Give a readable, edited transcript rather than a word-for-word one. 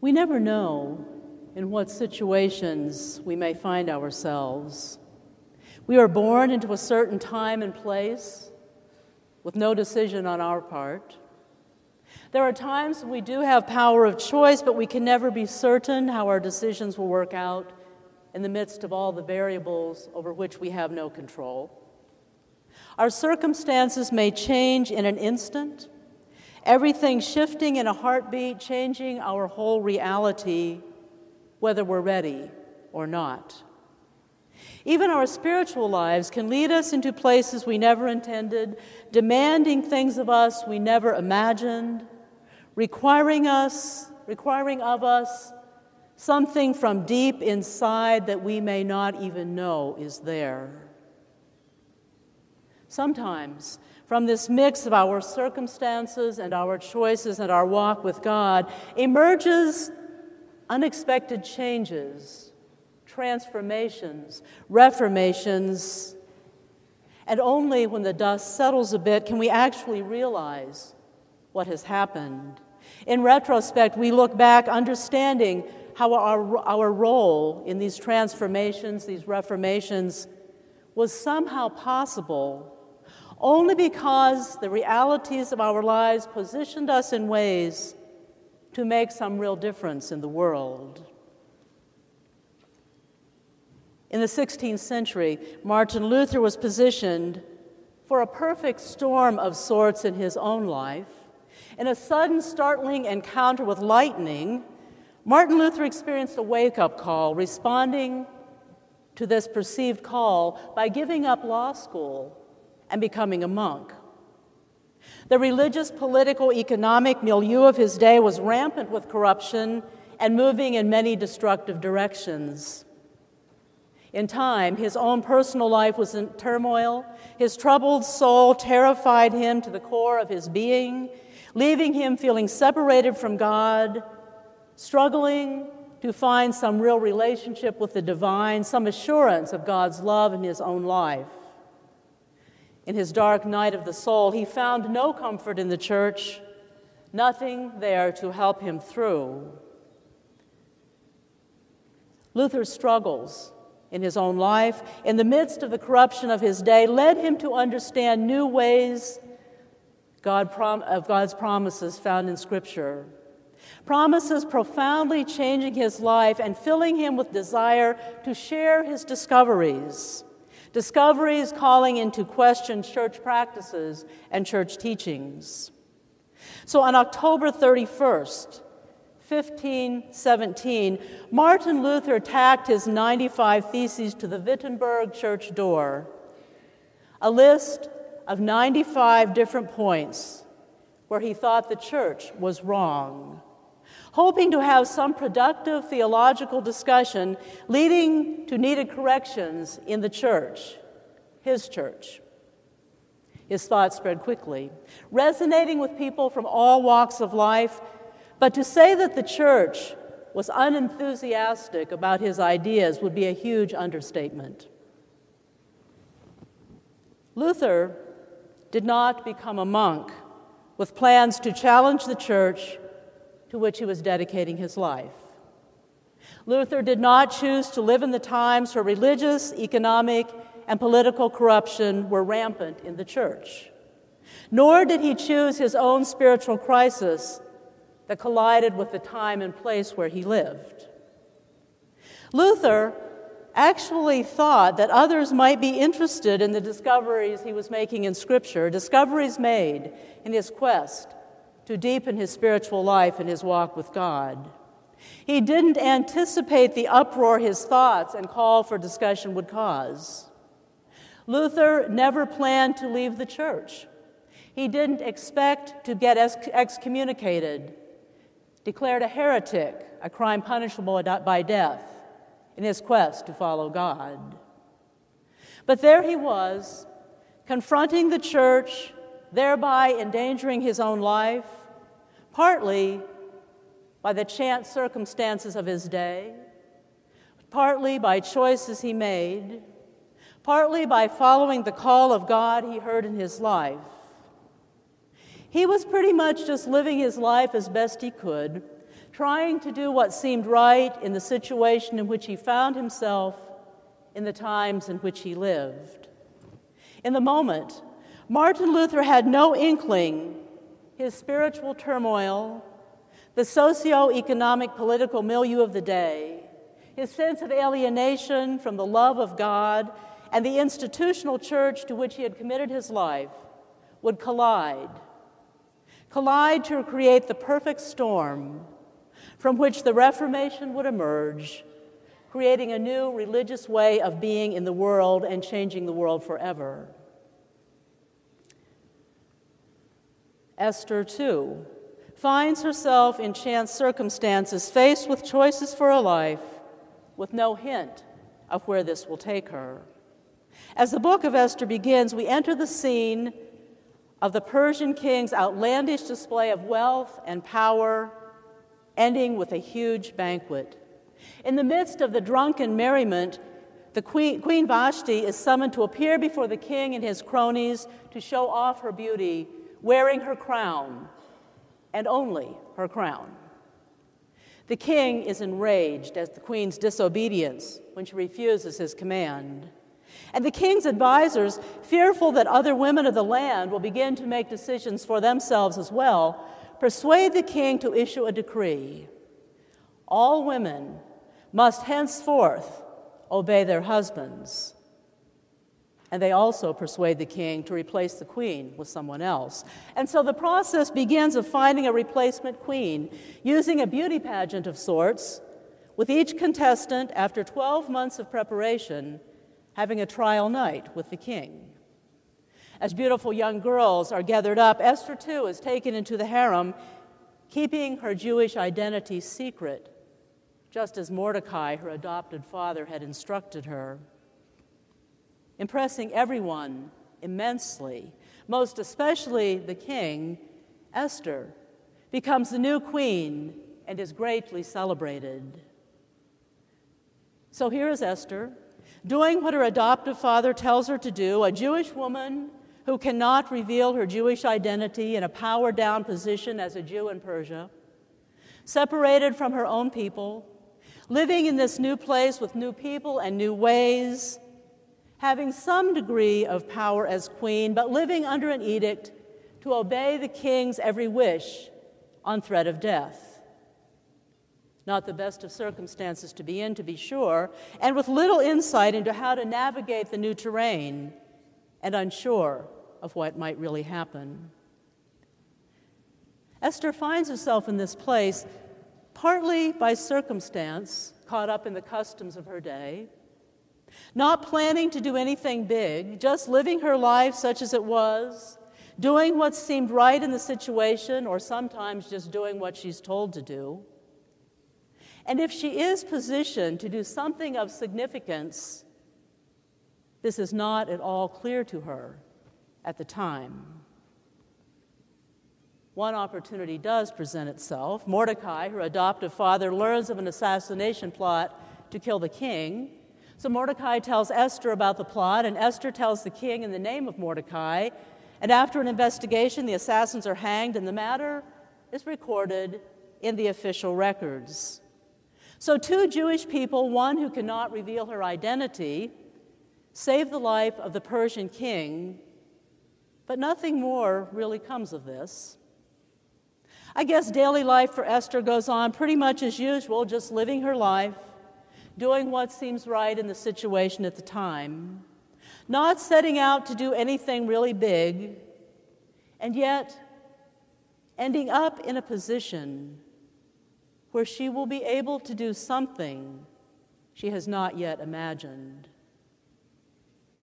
We never know in what situations we may find ourselves. We are born into a certain time and place with no decision on our part. There are times when we do have power of choice, but we can never be certain how our decisions will work out in the midst of all the variables over which we have no control. Our circumstances may change in an instant, everything shifting in a heartbeat, changing our whole reality, whether we're ready or not. Even our spiritual lives can lead us into places we never intended, demanding things of us we never imagined, requiring of us something from deep inside that we may not even know is there. Sometimes, from this mix of our circumstances and our choices and our walk with God, emerges unexpected changes, transformations, reformations, and only when the dust settles a bit can we actually realize what has happened. In retrospect, we look back understanding how our role in these transformations, these reformations, was somehow possible only because the realities of our lives positioned us in ways to make some real difference in the world. In the 16th century, Martin Luther was positioned for a perfect storm of sorts in his own life. In a sudden, startling encounter with lightning, Martin Luther experienced a wake-up call, responding to this perceived call by giving up law school and becoming a monk. The religious, political, economic milieu of his day was rampant with corruption and moving in many destructive directions. In time, his own personal life was in turmoil. His troubled soul terrified him to the core of his being, leaving him feeling separated from God, struggling to find some real relationship with the divine, some assurance of God's love in his own life. In his dark night of the soul, he found no comfort in the church, nothing there to help him through. Luther's struggles in his own life, in the midst of the corruption of his day, led him to understand new ways of God's promises found in Scripture. Promises profoundly changing his life and filling him with desire to share his discoveries. Discoveries calling into question church practices and church teachings. So on October 31st, 1517, Martin Luther tacked his 95 Theses to the Wittenberg church door, a list of 95 different points where he thought the church was wrong, hoping to have some productive theological discussion leading to needed corrections in the church, his church. His thoughts spread quickly, resonating with people from all walks of life, but to say that the church was unenthusiastic about his ideas would be a huge understatement. Luther did not become a monk with plans to challenge the church to which he was dedicating his life. Luther did not choose to live in the times where religious, economic, and political corruption were rampant in the church. Nor did he choose his own spiritual crisis that collided with the time and place where he lived. Luther actually thought that others might be interested in the discoveries he was making in Scripture, discoveries made in his quest to deepen his spiritual life and his walk with God. He didn't anticipate the uproar his thoughts and call for discussion would cause. Luther never planned to leave the church. He didn't expect to get excommunicated, declared a heretic, a crime punishable by death, in his quest to follow God. But there he was, confronting the church, thereby endangering his own life, partly by the chance circumstances of his day, partly by choices he made, partly by following the call of God he heard in his life. He was pretty much just living his life as best he could, trying to do what seemed right in the situation in which he found himself, in the times in which he lived. In the moment, Martin Luther had no inkling his spiritual turmoil, the socio-economic political milieu of the day, his sense of alienation from the love of God and the institutional church to which he had committed his life would collide to create the perfect storm from which the Reformation would emerge, creating a new religious way of being in the world and changing the world forever. Esther, too, finds herself in chance circumstances faced with choices for a life with no hint of where this will take her. As the book of Esther begins, we enter the scene of the Persian king's outlandish display of wealth and power, ending with a huge banquet. In the midst of the drunken merriment, the Queen Vashti is summoned to appear before the king and his cronies to show off her beauty, wearing her crown, and only her crown. The king is enraged at the queen's disobedience when she refuses his command. And the king's advisors, fearful that other women of the land will begin to make decisions for themselves as well, persuade the king to issue a decree. All women must henceforth obey their husbands. And they also persuade the king to replace the queen with someone else. And so the process begins of finding a replacement queen, using a beauty pageant of sorts, with each contestant, after 12 months of preparation, having a trial night with the king. As beautiful young girls are gathered up, Esther, too, is taken into the harem, keeping her Jewish identity secret, just as Mordecai, her adopted father, had instructed her. Impressing everyone immensely, most especially the king, Esther becomes the new queen and is greatly celebrated. So here is Esther, doing what her adoptive father tells her to do, a Jewish woman who cannot reveal her Jewish identity in a power-down position as a Jew in Persia, separated from her own people, living in this new place with new people and new ways, having some degree of power as queen, but living under an edict to obey the king's every wish on threat of death. Not the best of circumstances to be in, to be sure, and with little insight into how to navigate the new terrain and unsure of what might really happen. Esther finds herself in this place partly by circumstance, caught up in the customs of her day, not planning to do anything big, just living her life such as it was, doing what seemed right in the situation, or sometimes just doing what she's told to do. And if she is positioned to do something of significance, this is not at all clear to her at the time. One opportunity does present itself. Mordecai, her adoptive father, learns of an assassination plot to kill the king. So Mordecai tells Esther about the plot, and Esther tells the king in the name of Mordecai. And after an investigation, the assassins are hanged, and the matter is recorded in the official records. So two Jewish people, one who cannot reveal her identity, save the life of the Persian king, but nothing more really comes of this. I guess daily life for Esther goes on pretty much as usual, just living her life, doing what seems right in the situation at the time, not setting out to do anything really big, and yet ending up in a position where she will be able to do something she has not yet imagined.